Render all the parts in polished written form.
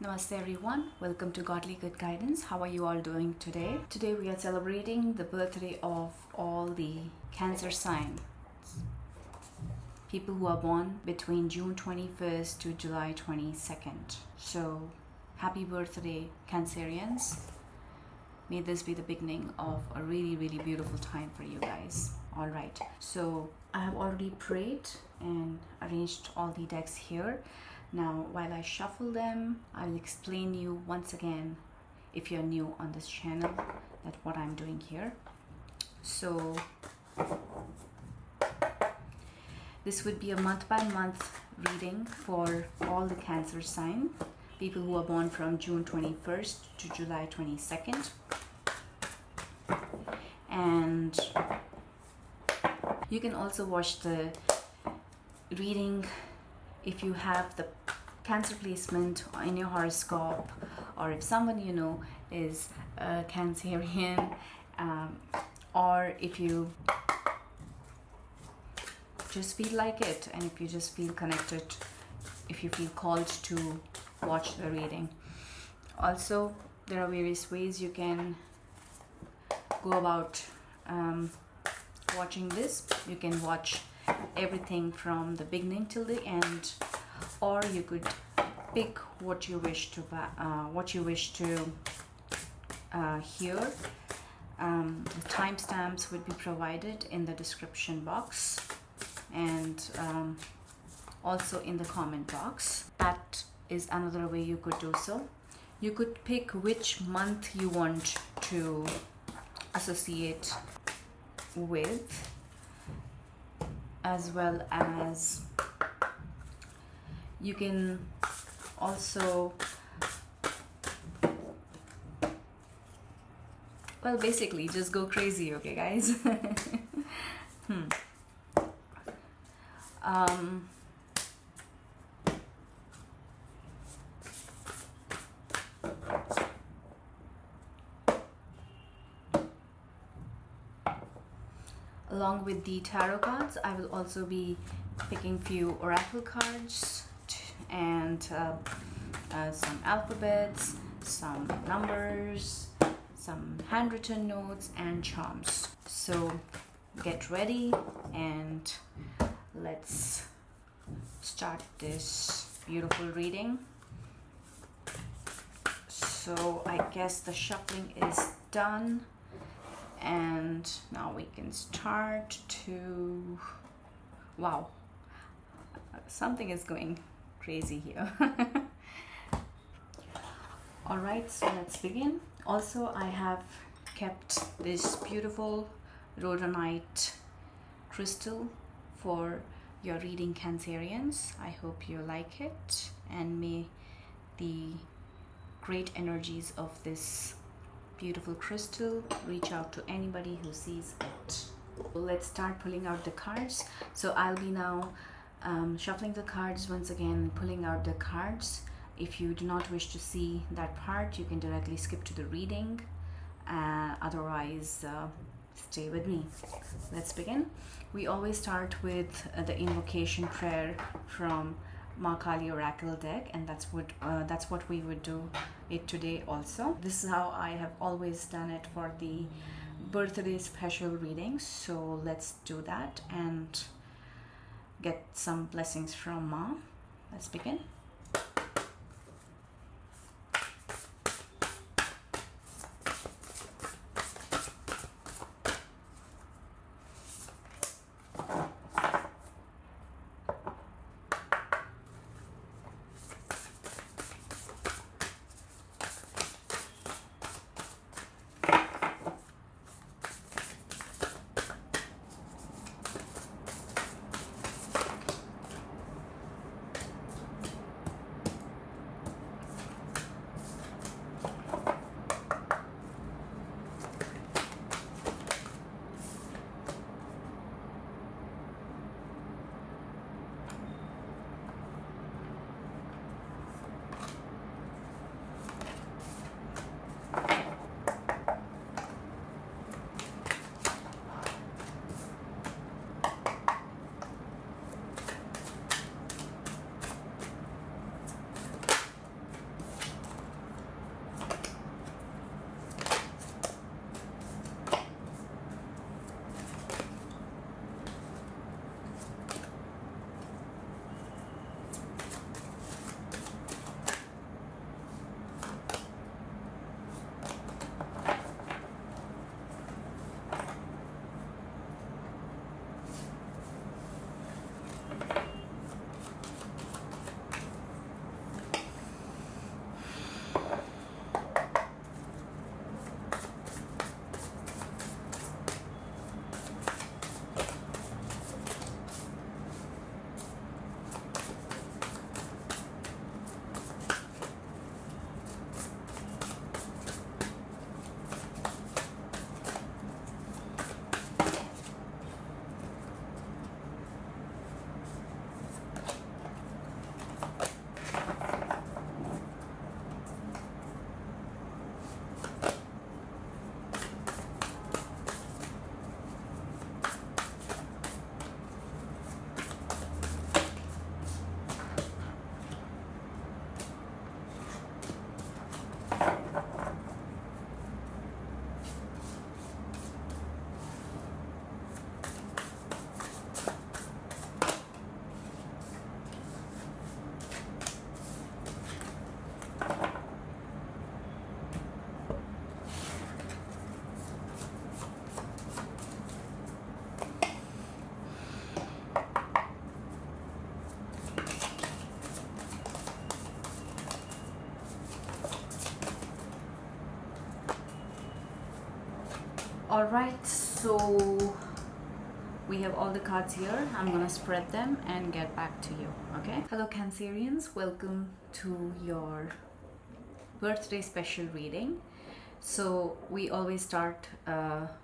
Namaste everyone, welcome to Godly Good Guidance. How are you all doing today? Today we are celebrating the birthday of all the Cancer sign. People who are born between June 21st to July 22nd. So happy birthday Cancerians. May this be the beginning of a really beautiful time for you guys. Alright, so I have already prayed and arranged all the decks here. Now, while I shuffle them, I'll explain you once again, if you're new on this channel, that what I'm doing here. So, this would be a month-by-month reading for all the Cancer sign, people who are born from June 21st to July 22nd. And you can also watch the reading if you have the Cancer placement in your horoscope, or if someone you know is a Cancerian, or if you just feel like it, and if you just feel connected, if you feel called to watch the reading. Also, there are various ways you can go about watching this. You can watch everything from the beginning till the end, or you could pick what you wish to hear. The timestamps would be provided in the description box and also in the comment box. That is another way you could do so. You could pick which month you want to associate with, as well as you can also, well, basically just go crazy, okay guys? Along with the tarot cards, I will also be picking few oracle cards and some alphabets, some numbers, some handwritten notes and charms. So get ready and let's start this beautiful reading. So I guess the shuffling is done, and now we can start to, wow, something is going crazy here. All right, so let's begin. Also, I have kept this beautiful rhodonite crystal for your reading, Cancerians. I hope you like it, and may the great energies of this beautiful crystal reach out to anybody who sees it. Let's start pulling out the cards. So I'll be now shuffling the cards once again, pulling out the cards. If you do not wish to see that part, you can directly skip to the reading. Otherwise, stay with me. Let's begin. We always start with the Invocation Prayer from Ma Kali Oracle deck, and that's what we would do it today also. This is how I have always done it for the birthday special readings. So let's do that and get some blessings from Ma. Let's begin. Alright, so we have all the cards here. I'm gonna spread them and get back to you, okay? Hello Cancerians, welcome to your birthday special reading. So we always start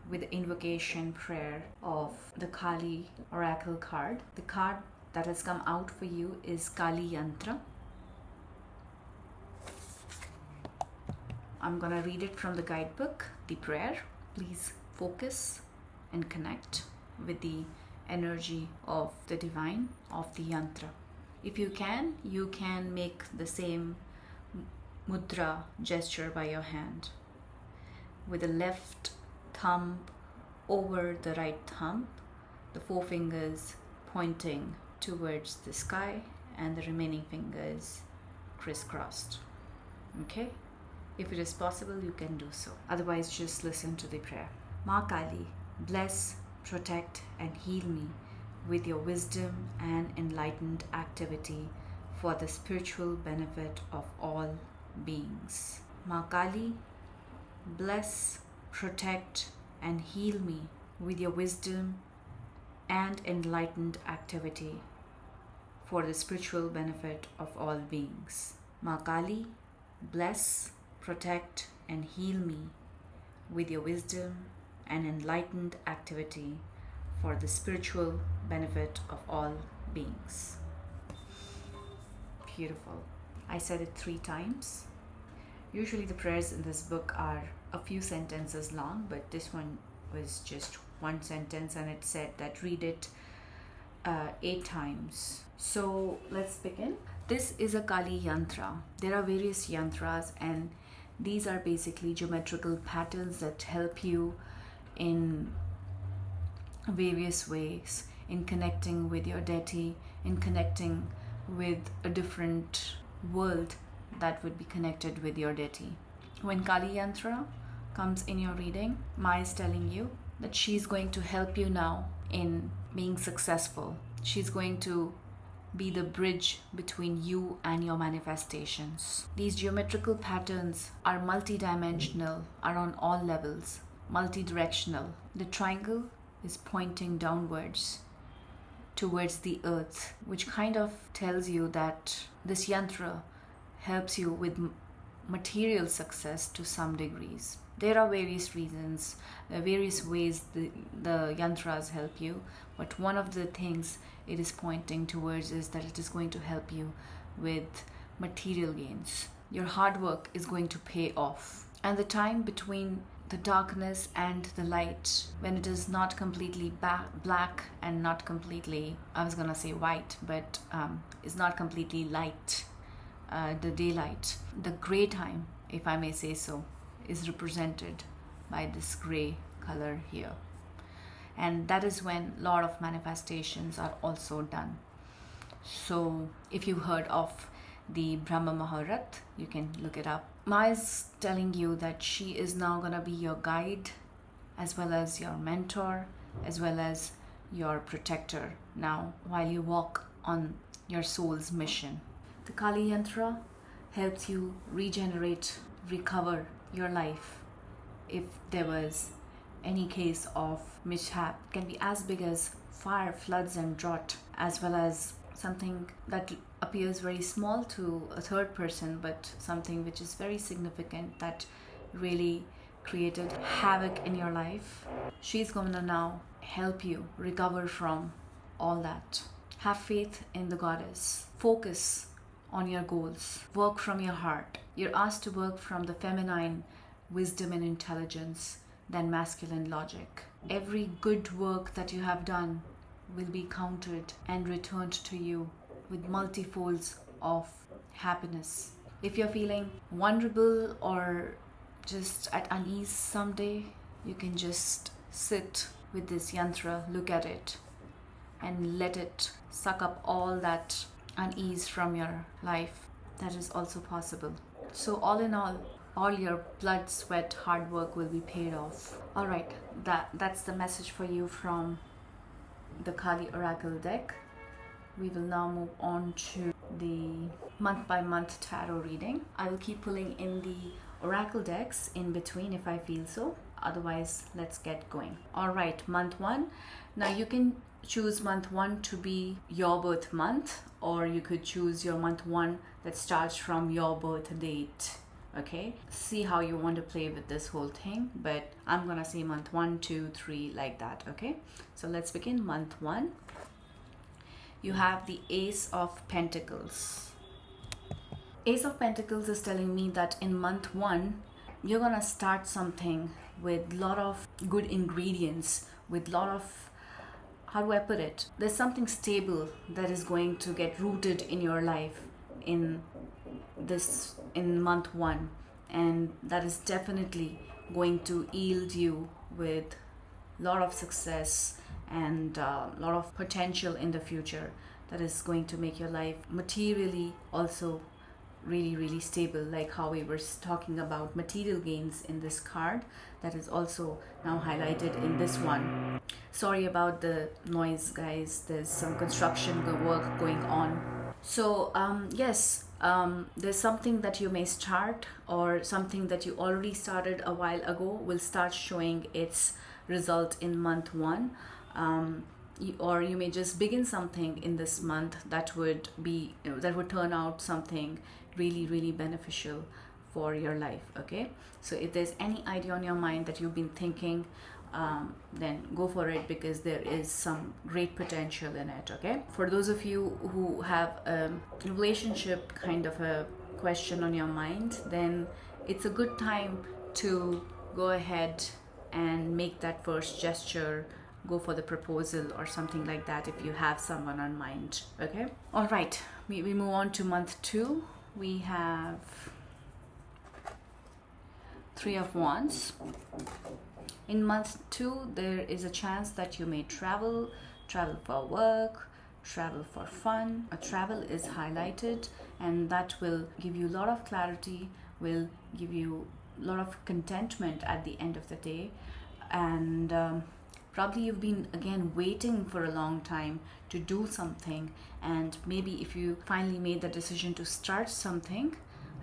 with the invocation prayer of the Kali Oracle card. The card that has come out for you is Kali Yantra. I'm gonna read it from the guidebook, the prayer. Please focus and connect with the energy of the divine, of the yantra. If you can make the same mudra gesture by your hand, with the left thumb over the right thumb, the four fingers pointing towards the sky and the remaining fingers crisscrossed. Okay? If it is possible, you can do so. Otherwise, just listen to the prayer. Ma Kali, bless, protect and heal me with your wisdom and enlightened activity for the spiritual benefit of all beings. Ma Kali, bless, protect and heal me with your wisdom and enlightened activity for the spiritual benefit of all beings. Ma Kali, bless, protect and heal me with your wisdom and enlightened activity for the spiritual benefit of all beings. Beautiful. I said it 3 times. Usually the prayers in this book are a few sentences long, but this one was just 1 sentence and it said that read it 8 times. So let's begin. This is a Kali Yantra. There are various yantras and these are basically geometrical patterns that help you in various ways in connecting with your deity, in connecting with a different world that would be connected with your deity. When Kali Yantra comes in your reading, Ma is telling you that she's going to help you now in being successful. She's going to be the bridge between you and your manifestations. These geometrical patterns are multidimensional, are on all levels, multidirectional. The triangle is pointing downwards towards the earth, which kind of tells you that this yantra helps you with material success to some degrees. There are various reasons, various ways the yantras help you, but one of the things it is pointing towards is that it is going to help you with material gains. Your hard work is going to pay off. And the time between the darkness and the light, when it is not completely black and not completely, I was gonna say white, but is not completely light, the daylight, the gray time, if I may say so, is represented by this gray color here. And that is when a lot of manifestations are also done. So if you heard of the Brahma Muhurat, you can look it up. Ma is telling you that she is now going to be your guide, as well as your mentor, as well as your protector now while you walk on your soul's mission. The Kali Yantra helps you regenerate, recover your life if there was any case of mishap. It can be as big as fire, floods and drought, as well as something that appears very small to a third person, but something which is very significant that really created havoc in your life. She's going to now help you recover from all that. Have faith in the goddess. Focus on your goals. Work from your heart. You're asked to work from the feminine wisdom and intelligence than masculine logic. Every good work that you have done will be counted and returned to you with multifolds of happiness. If you're feeling vulnerable or just at unease someday, you can just sit with this yantra, look at it, and let it suck up all that unease from your life. That is also possible. So all in all your blood, sweat, hard work will be paid off. Alright, that's the message for you from the Kali Oracle deck. We will now move on to the month by month tarot reading. I will keep pulling in the oracle decks in between if I feel so. Otherwise, let's get going. All right, month 1. Now you can choose month 1 to be your birth month, or you could choose your month 1 that starts from your birth date. Okay, see how you want to play with this whole thing, but I'm gonna say month 1, 2, 3 like that. Okay, so let's begin. Month 1, you have the Ace of Pentacles. Ace of Pentacles is telling me that in month 1 you're gonna start something with a lot of good ingredients, with a lot of, how do I put it, there's something stable that is going to get rooted in your life in month 1, and that is definitely going to yield you with a lot of success and a lot of potential in the future. That is going to make your life materially also really stable, like how we were talking about material gains in this card. That is also now highlighted in this one. Sorry about the noise, guys, there's some construction work going on. So yes, there's something that you may start, or something that you already started a while ago will start showing its result in month 1. Or you may just begin something in this month that would be, that would turn out something really beneficial for your life. Okay, so if there's any idea on your mind that you've been thinking, then go for it, because there is some great potential in it. Okay, for those of you who have a relationship kind of a question on your mind, then it's a good time to go ahead and make that first gesture, go for the proposal or something like that if you have someone on mind. Okay, all right, we move on to month 2. We have 3 of Wands. In month 2, there is a chance that you may travel for work, travel for fun. A travel is highlighted, and that will give you a lot of clarity, will give you a lot of contentment at the end of the day. And probably you've been again waiting for a long time to do something, and maybe if you finally made the decision to start something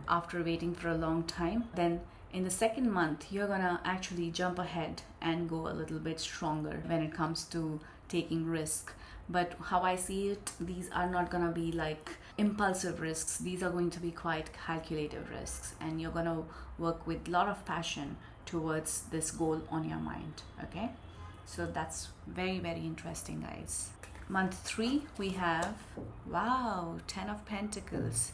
after waiting for a long time, then in the second month you're gonna actually jump ahead and go a little bit stronger when it comes to taking risk. But how I see it, these are not gonna be like impulsive risks. These are going to be quite calculative risks, and you're gonna work with a lot of passion towards this goal on your mind. Okay, so that's very interesting, guys. Month 3, we have, wow, 10 of Pentacles.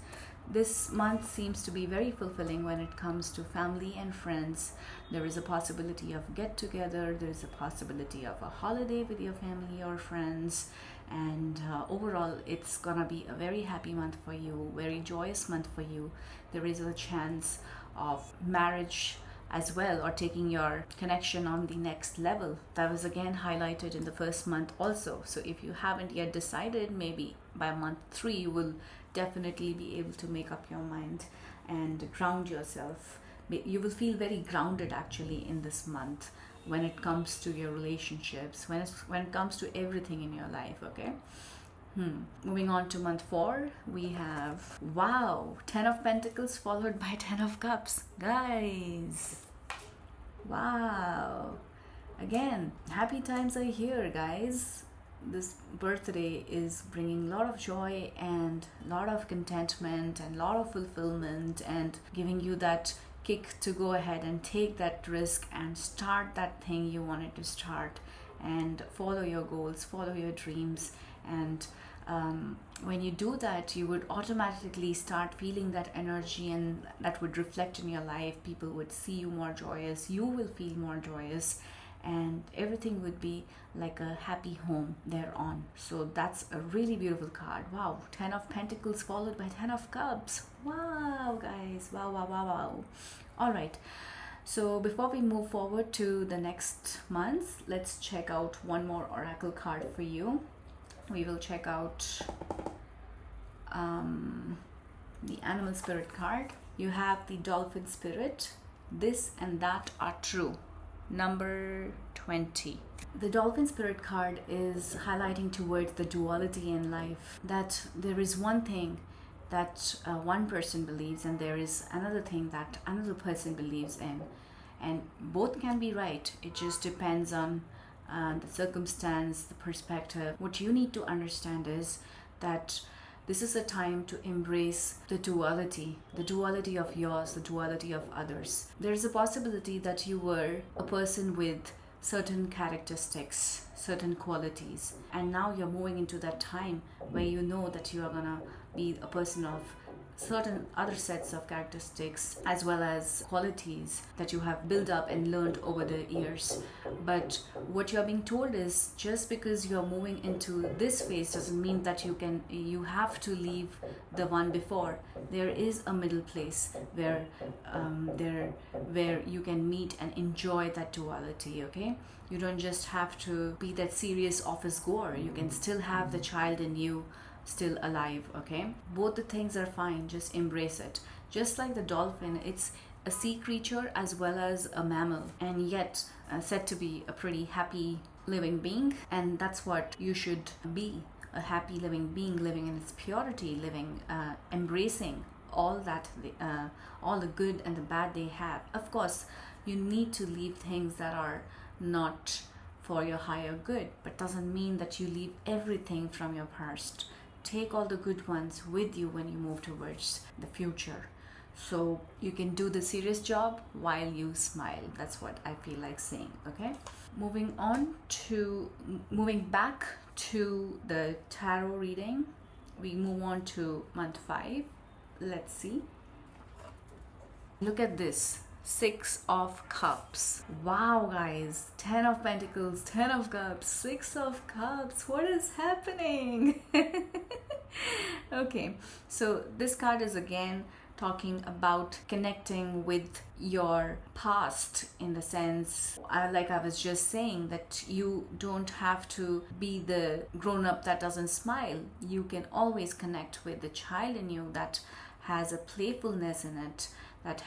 This month seems to be very fulfilling when it comes to family and friends. There is a possibility of get together, there is a possibility of a holiday with your family or friends, and overall it's gonna be a very happy month for you, very joyous month for you. There is a chance of marriage as well, or taking your connection on the next level. That was again highlighted in the first month also. So if you haven't yet decided, maybe by month 3 you will definitely be able to make up your mind and ground yourself. You will feel very grounded actually in this month when it comes to your relationships, when it comes to everything in your life. Okay, moving on to month 4, we have, wow, 10 of Pentacles followed by 10 of Cups. Guys, wow, again, happy times are here, guys. This birthday is bringing a lot of joy and a lot of contentment and a lot of fulfillment, and giving you that kick to go ahead and take that risk and start that thing you wanted to start, and follow your goals, follow your dreams. And when you do that, you would automatically start feeling that energy, and that would reflect in your life. People would see you more joyous, you will feel more joyous, and everything would be like a happy home thereon. So that's a really beautiful card. Wow, 10 of Pentacles followed by 10 of Cups. Wow, guys, wow. All right, so before we move forward to the next month, let's check out one more oracle card for you. We will check out the Animal Spirit card. You have the Dolphin Spirit. This and that are true. Number 20. The Dolphin Spirit card is highlighting towards the duality in life, that there is one thing that one person believes, and there is another thing that another person believes in. and both can be right. It just depends on the circumstance, the perspective. What you need to understand is that this is a time to embrace the duality of yours, the duality of others. There's a possibility that you were a person with certain characteristics, certain qualities, and now you're moving into that time where you know that you are gonna be a person of certain other sets of characteristics as well as qualities that you have built up and learned over the years. But what you're being told is, just because you're moving into this phase doesn't mean that you have to leave the one before. There is a middle place where you can meet and enjoy that duality. Okay, you don't just have to be that serious office goer. You can still have the child in you still alive. Okay, both the things are fine. Just embrace it. Just like the dolphin, it's a sea creature as well as a mammal, and yet said to be a pretty happy living being. And that's what you should be, a happy living being, living in its purity, living embracing all that all the good and the bad they have. Of course, you need to leave things that are not for your higher good, but doesn't mean that you leave everything from your past. Take all the good ones with you when you move towards the future, so you can do the serious job while you smile. That's what I feel like saying. Okay, moving back to the tarot reading, we move on to month 5. Let's see. Look at this. 6 of Cups. Wow, guys. 10 of Pentacles, 10 of Cups, 6 of Cups. What is happening? Okay, so this card is again talking about connecting with your past, in the sense, like I was just saying, that you don't have to be the grown-up that doesn't smile. You can always connect with the child in you that has a playfulness in it, that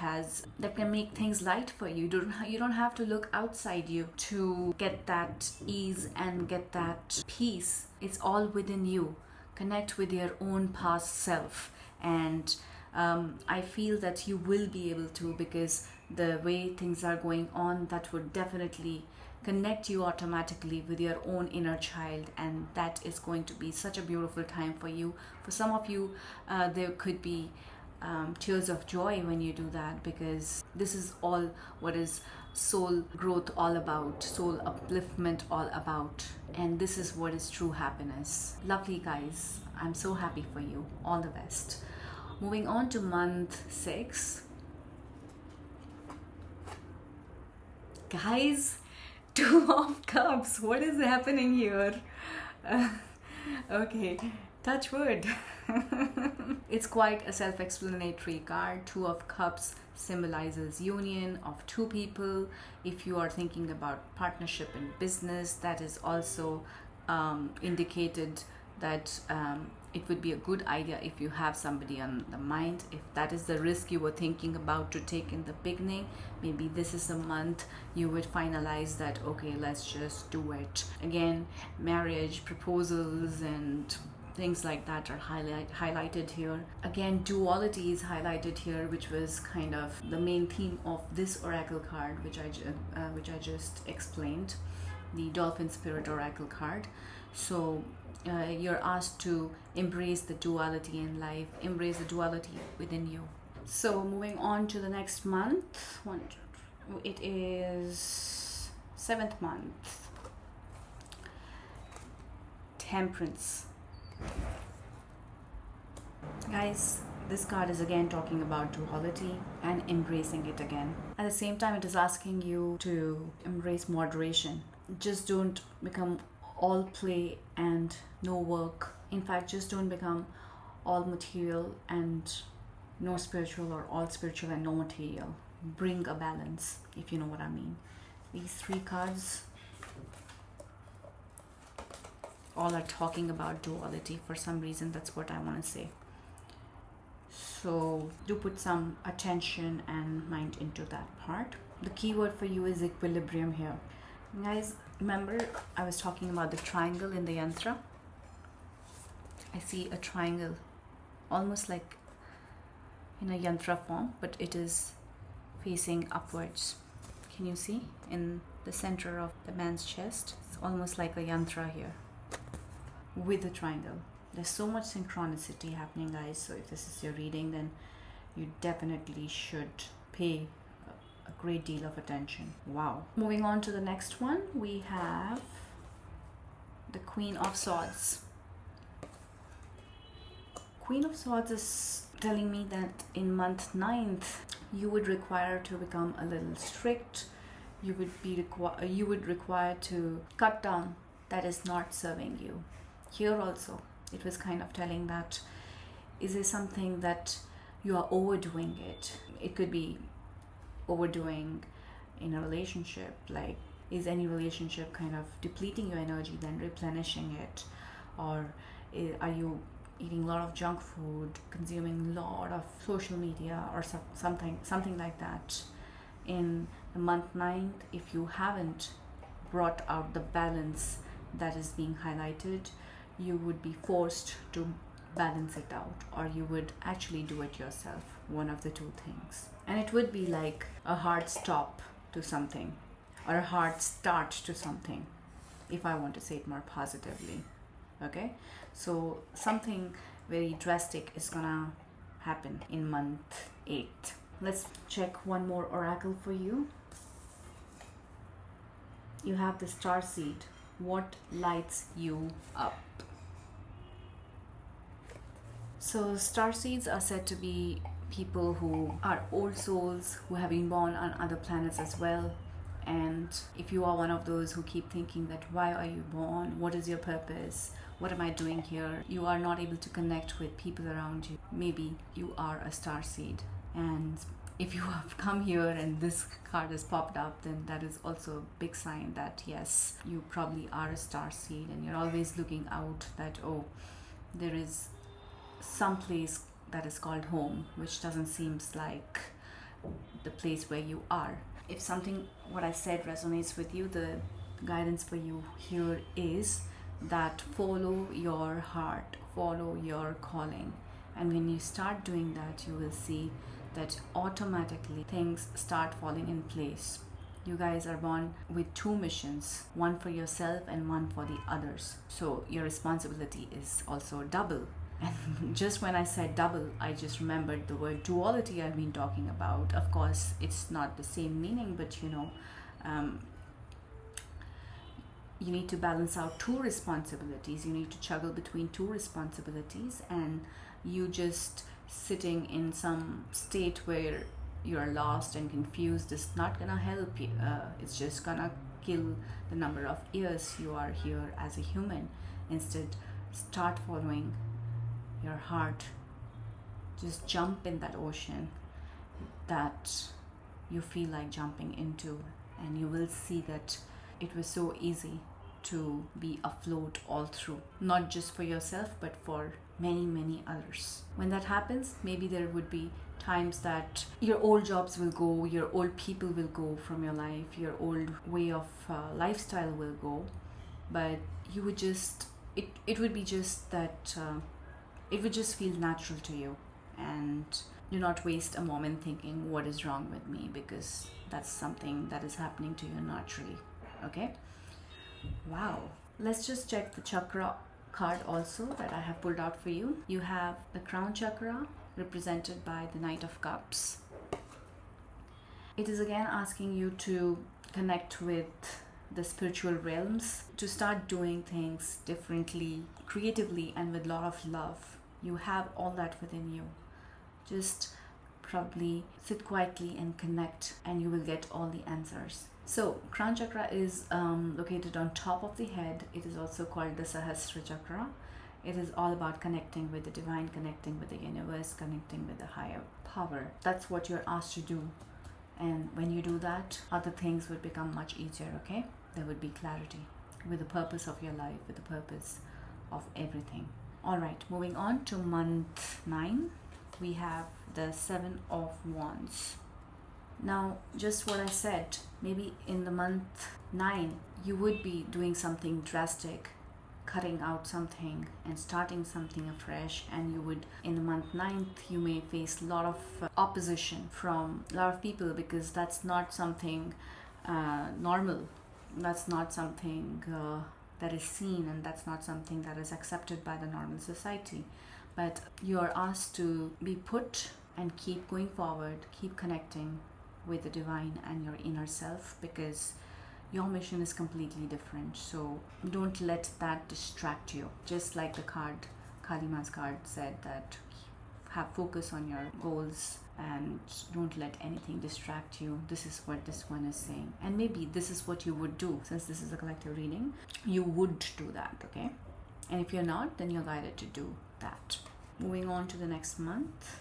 can make things light for you. You don't have to look outside you to get that ease and get that peace. It's all within you. Connect with your own past self, and I feel that you will be able to, because the way things are going on, that would definitely connect you automatically with your own inner child, and that is going to be such a beautiful time for you. For some of you, there could be tears of joy when you do that, because this is all what is soul growth all about, soul upliftment all about, and this is what is true happiness. Lovely, guys. I'm so happy for you. All the best. Moving on to month 6. Guys, 2 of Cups. What is happening here? Okay, touch wood. It's quite a self-explanatory card. 2 of Cups symbolizes union of 2 people. If you are thinking about partnership in business, that is also indicated that it would be a good idea if you have somebody on the mind. If that is the risk you were thinking about to take in the beginning, maybe this is the month you would finalize that, okay, let's just do it. Again, marriage proposals and things like that are highlighted here. Again, duality is highlighted here, which was kind of the main theme of this oracle card, which I just explained, the Dolphin Spirit Oracle card. So you're asked to embrace the duality in life, embrace the duality within you. So moving on to the next month, it is 7th month. Temperance. Guys, this card is again talking about duality and embracing it again. At the same time, it is asking you to embrace moderation. Just don't become all play and no work. In fact, just don't become all material and no spiritual, or all spiritual and no material. Bring a balance, if you know what I mean. These 3 cards all are talking about duality for some reason. That's what I want to say. So do put some attention and mind into that part. The key word for you is equilibrium here. Guys, remember I was talking about the triangle in the yantra? I see a triangle almost like in a yantra form, but it is facing upwards. Can you see in the center of the man's chest? It's almost like a yantra here with a triangle. There's so much synchronicity happening, guys. So if this is your reading, then you definitely should pay a great deal of attention. Wow. Moving on to the next one, we have the Queen of Swords. Queen of Swords is telling me that in month 9th, you would require to become a little strict. You would require to cut down that is not serving you. Here also, it was kind of telling that is there something that you are overdoing it. It could be overdoing in a relationship, like is any relationship kind of depleting your energy, then replenishing it, or are you eating a lot of junk food, consuming a lot of social media, or something like that. In the month 9th, if you haven't brought out the balance that is being highlighted, you would be forced to balance it out, or you would actually do it yourself, one of the two things. And it would be like a hard stop to something, or a hard start to something, if I want to say it more positively. Okay, so something very drastic is gonna happen in month 8. Let's check one more oracle for you. You have the star seed. What lights you up? So star seeds are said to be people who are old souls who have been born on other planets as well. And if you are one of those who keep thinking that why are you born, what is your purpose, what am I doing here, you are not able to connect with people around you, maybe you are a star seed. And if you have come here and this card has popped up, then that is also a big sign that yes, you probably are a star seed, and you're always looking out that, oh, there is some place that is called home, which doesn't seem like the place where you are. If something what I said resonates with you, the guidance for you here is that follow your heart, follow your calling. And when you start doing that, you will see that automatically things start falling in place. You guys are born with 2 missions, one for yourself and one for the others. So your responsibility is also double. And just when I said double, I just remembered the word duality I've been talking about. Of course, it's not the same meaning, but you need to balance out 2 responsibilities. You need to juggle between 2 responsibilities, and you just sitting in some state where you're lost and confused is not gonna help you. It's just gonna kill the number of years you are here as a human. Instead, start following your heart. Just jump in that ocean that you feel like jumping into, and you will see that it was so easy to be afloat all through, not just for yourself but for many others. When that happens, maybe there would be times that your old jobs will go, your old people will go from your life, your old way of lifestyle will go, but you would just it would be just that it would just feel natural to you, and do not waste a moment thinking what is wrong with me, because that's something that is happening to you naturally. Okay, wow. Let's just check the chakra card also that I have pulled out for you. You have the crown chakra represented by the Knight of Cups. It is again asking you to connect with the spiritual realms, to start doing things differently, creatively, and with a lot of love. You have all that within you. Just probably sit quietly and connect, and you will get all the answers. So crown chakra is located on top of the head. It is also called the Sahasra chakra. It is all about connecting with the divine, connecting with the universe, connecting with the higher power. That's what you're asked to do. And when you do that, other things would become much easier, okay? There would be clarity with the purpose of your life, with the purpose of everything. All right, moving on to month 9, we have the 7 of Wands. Now, just what I said, maybe in the month 9, you would be doing something drastic, cutting out something and starting something afresh, and you would, in the month 9th, you may face a lot of opposition from a lot of people, because that's not something normal. That's not something that is seen, and that's not something that is accepted by the normal society. But you are asked to be put and keep going forward, keep connecting with the divine and your inner self, because your mission is completely different. So don't let that distract you. Just like the card, Kalima's card said, that have focus on your goals and don't let anything distract you. This is what this one is saying, and maybe this is what you would do. Since this is a collective reading, you would do that, okay? And if you're not, then you're guided to do that. Moving on to the next month,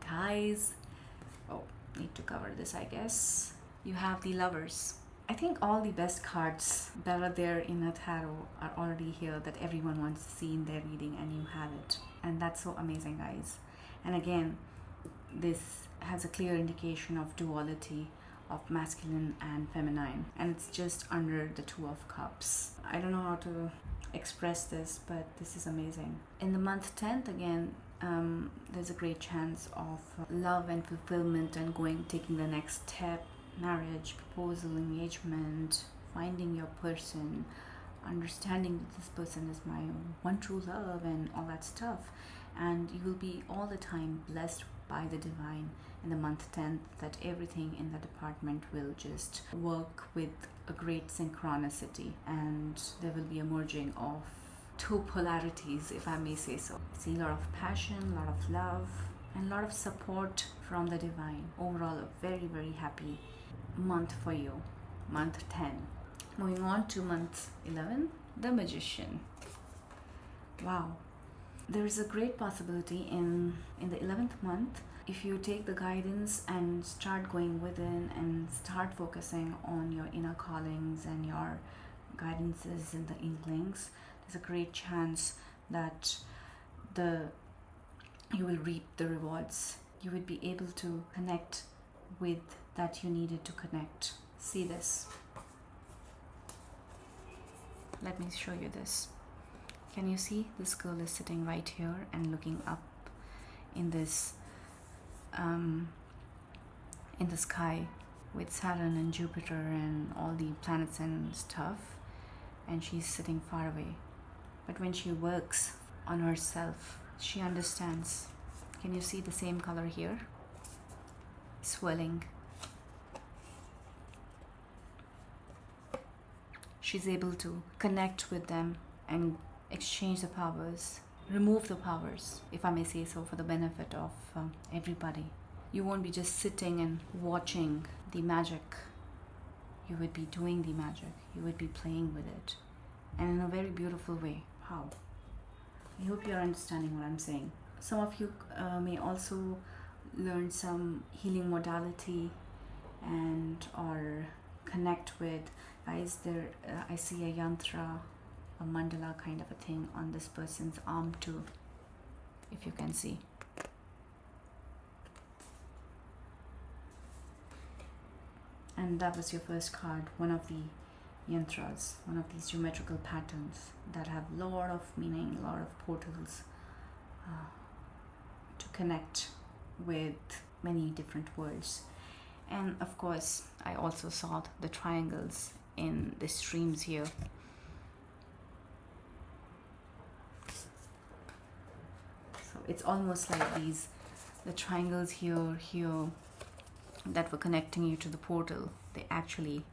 guys, need to cover this, I guess. You have the Lovers. I think all the best cards that are there in a tarot are already here, that everyone wants to see in their reading, and you have it. And that's so amazing, guys. And again, this has a clear indication of duality, of masculine and feminine, and it's just under the Two of Cups. I don't know how to express this, but this is amazing. In the month 10th, again, there's a great chance of love and fulfillment and taking the next step. Marriage, proposal, engagement, finding your person, understanding that this person is my one true love, and all that stuff. And you will be all the time blessed by the divine in the month 10th, that everything in that department will just work with a great synchronicity, and there will be a merging of two polarities, if I may say so. I see a lot of passion, a lot of love, and a lot of support from the divine. Overall, a very, very happy month for you, month 10. Moving on to month 11, the Magician. Wow, there is a great possibility in the 11th month, if you take the guidance and start going within and start focusing on your inner callings and your guidances and the inklings, there's a great chance that you will reap the rewards. You would be able to connect with that you needed to connect. See this. Let me show you this. Can you see this girl is sitting right here and looking up in this in the sky with Saturn and Jupiter and all the planets and stuff, and she's sitting far away. But when she works on herself, she understands. Can you see the same color here? Swelling. She's able to connect with them and exchange the powers, remove the powers, if I may say so, for the benefit of everybody. You won't be just sitting and watching the magic. You would be doing the magic. You would be playing with it, and in a very beautiful way. How? I hope you're understanding what I'm saying. Some of you may also learn some healing modality and or connect with, guys, there I see a yantra, a mandala kind of a thing on this person's arm too, if you can see. And that was your first card, one of the yantras, one of these geometrical patterns that have a lot of meaning, a lot of portals to connect with many different worlds. And of course, I also saw the triangles in the streams here. So it's almost like the triangles here that were connecting you to the portal, they actually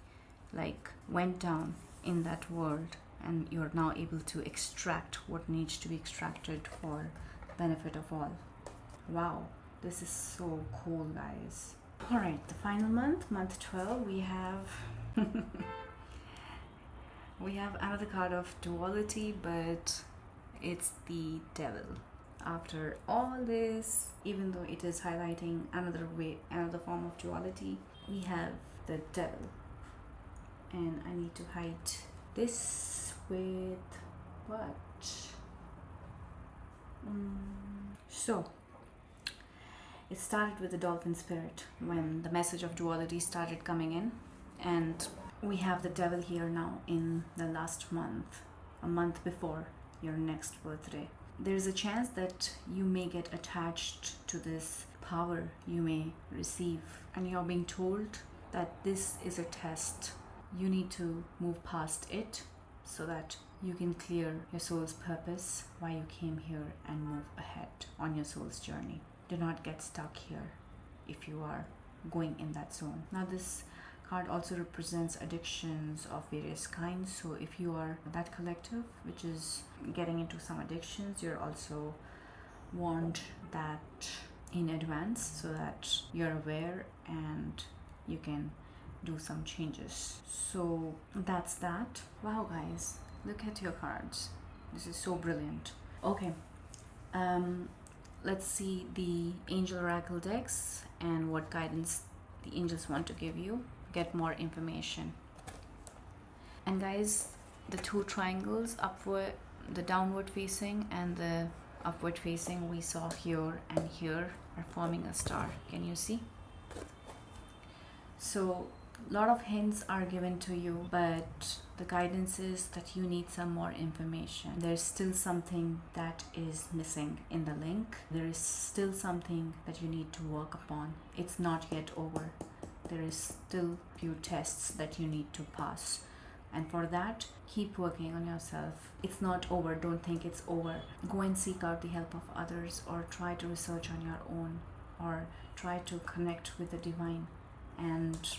like went down in that world, and you're now able to extract what needs to be extracted for the benefit of all. Wow, this is so cool, guys. All right, the final month, month 12, we have we have another card of duality, but it's the Devil. After all this, even though it is highlighting another form of duality, we have the Devil. And I need to hide this with what? So it started with the dolphin spirit when the message of duality started coming in, and we have the Devil here now in the last month, a month before your next birthday. There's a chance that you may get attached to this power you may receive, and you're being told that this is a test. You need to move past it so that you can clear your soul's purpose, why you came here, and move ahead on your soul's journey. Do not get stuck here if you are going in that zone. Now this card also represents addictions of various kinds. So if you are that collective which is getting into some addictions, you're also warned that in advance so that you're aware and you can do some changes. So that's that. Wow guys, look at your cards. This is so brilliant. Okay, let's see the angel oracle decks and what guidance the angels want to give you. Get more information. And guys, the two triangles, upward, the downward facing and the upward facing, we saw here and here, are forming a star. Can you see? So a lot of hints are given to you, but the guidance is that you need some more information. There's still something that is missing in the link. There is still something that you need to work upon. It's not yet over. There is still few tests that you need to pass, and for that, keep working on yourself. It's not over. Don't think it's over. Go and seek out the help of others, or try to research on your own, or try to connect with the divine and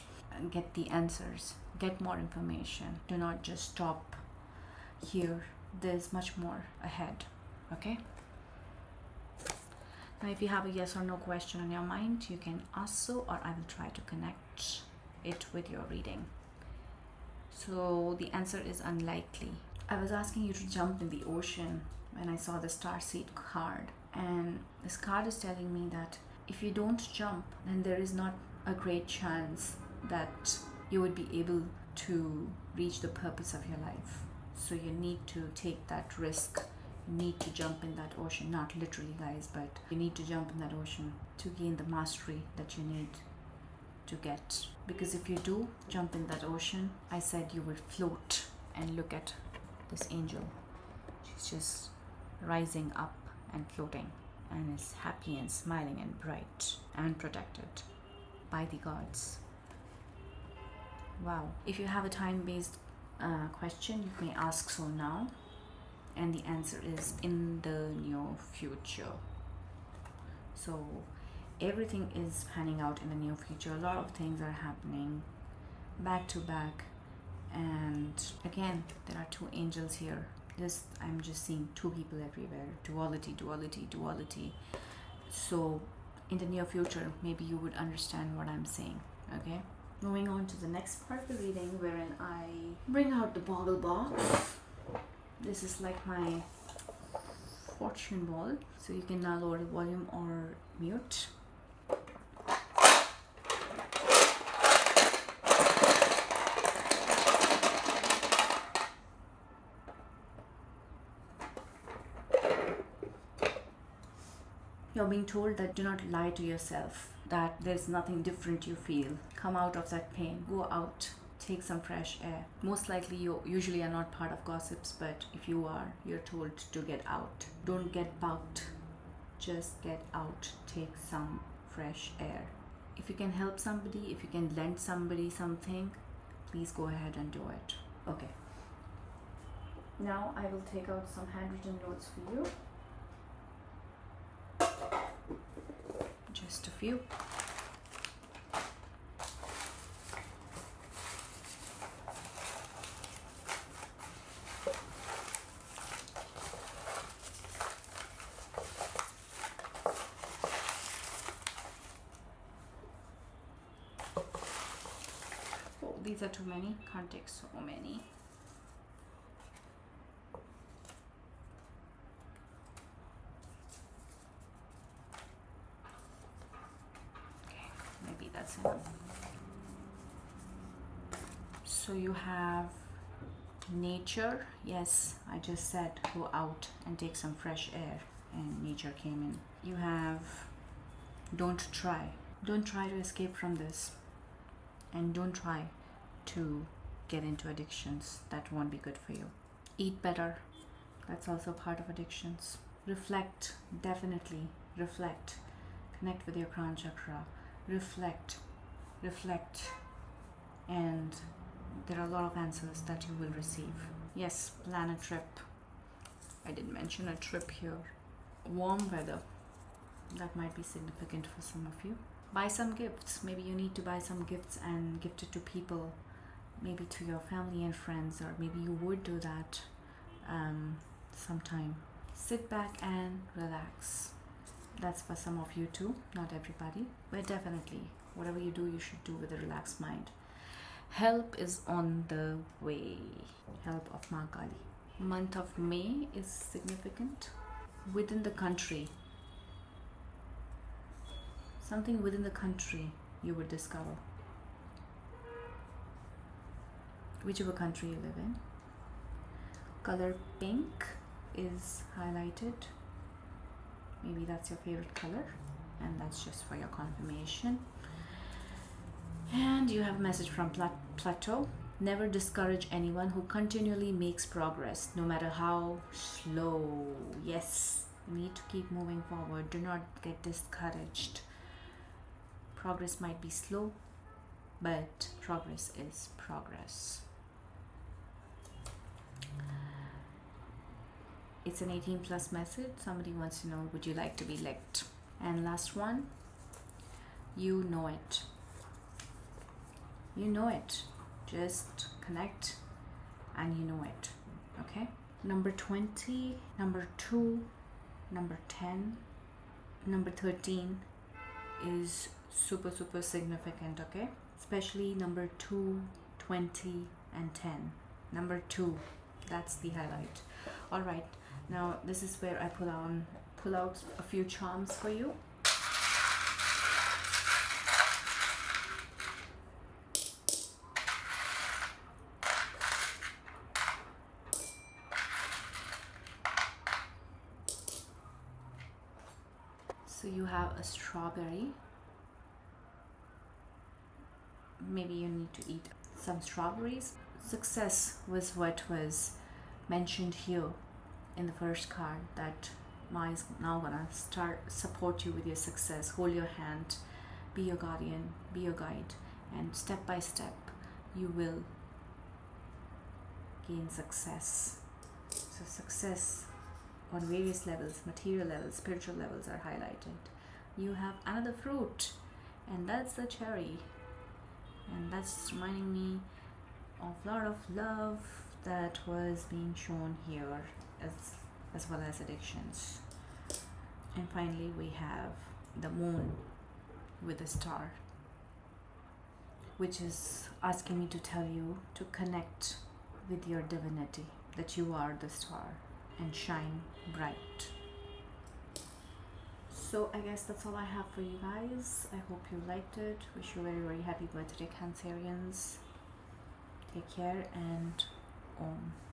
get the answers. Get more information. Do not just stop here. There's much more ahead. Okay? Now if you have a yes or no question on your mind, you can ask so, or I will try to connect it with your reading. So the answer is unlikely. I was asking you to jump in the ocean when I saw the starseed card, and this card is telling me that if you don't jump, then there is not a great chance that you would be able to reach the purpose of your life. So you need to take that risk. You need to jump in that ocean, not literally guys, but you need to jump in that ocean to gain the mastery that you need to get. Because if you do jump in that ocean, I said you will float. And look at this angel. She's just rising up and floating, and is happy and smiling and bright and protected by the gods. Wow. If you have a time-based question, you may ask so now, and the answer is in the near future. So everything is panning out in the near future. A lot of things are happening back to back, and again there are two angels here. I'm just seeing two people everywhere. Duality, duality, duality. So in the near future, maybe you would understand what I'm saying. Okay, moving on to the next part of the reading, wherein I bring out the Boggle Box. This is like my fortune ball, so you can now lower the volume or mute. You're being told that do not lie to yourself, that there's nothing different you feel. Come out of that pain. Go out. Take some fresh air. Most likely you usually are not part of gossips, but if you are, you're told to get out. Don't get bugged. Just get out. Take some fresh air. If you can help somebody, if you can lend somebody something, please go ahead and do it. Okay. Now I will take out some handwritten notes for you. Just a few. Oh, these are too many. Can't take so many. That's enough. So you have nature. Yes, I just said go out and take some fresh air, and nature came in. You have don't try to escape from this, and don't try to get into addictions. That won't be good for you. Eat better. That's also part of addictions. Reflect. Definitely reflect. Connect with your crown chakra. Reflect. and there are a lot of answers that you will receive. Yes, plan a trip. I did mention a trip here. Warm weather, that might be significant for some of you. Buy some gifts. Maybe you need to buy some gifts and gift it to people, maybe to your family and friends, or maybe you would do that sometime. Sit back and relax. That's for some of you too, not everybody, but definitely whatever you do, you should do with a relaxed mind. Help is on the way. Help of Ma Kali. Month of May is significant. Within the country, something within the country you would discover. Whichever country you live in. Color pink is highlighted. Maybe that's your favorite color, and that's just for your confirmation. And you have a message from Plateau. Never discourage anyone who continually makes progress, no matter how slow. Yes, you need to keep moving forward. Do not get discouraged. Progress might be slow, but progress is progress. It's an 18+ message. Somebody wants to know, would you like to be licked? And last one, you know it. You know it. Just connect and you know it. Okay? Number 20, number 2, number 10, number 13 is super significant. Okay? Especially number 2, 20 and 10. Number 2, that's the highlight. All right, now this is where I pull out a few charms for you. So you have a strawberry. Maybe you need to eat some strawberries. Success was what was mentioned here in the first card, that Ma is now gonna start support you with your success, hold your hand, be your guardian, be your guide, and step by step you will gain success. So success on various levels, material levels, spiritual levels are highlighted. You have another fruit, and that's the cherry, and that's reminding me of a lot of love that was being shown here, as well as addictions. And finally we have the moon with a star, which is asking me to tell you to connect with your divinity, that you are the star, and shine bright. So I guess that's all I have for you guys. I hope you liked it. Wish you a very happy birthday, Cancerians. Take care, and Om.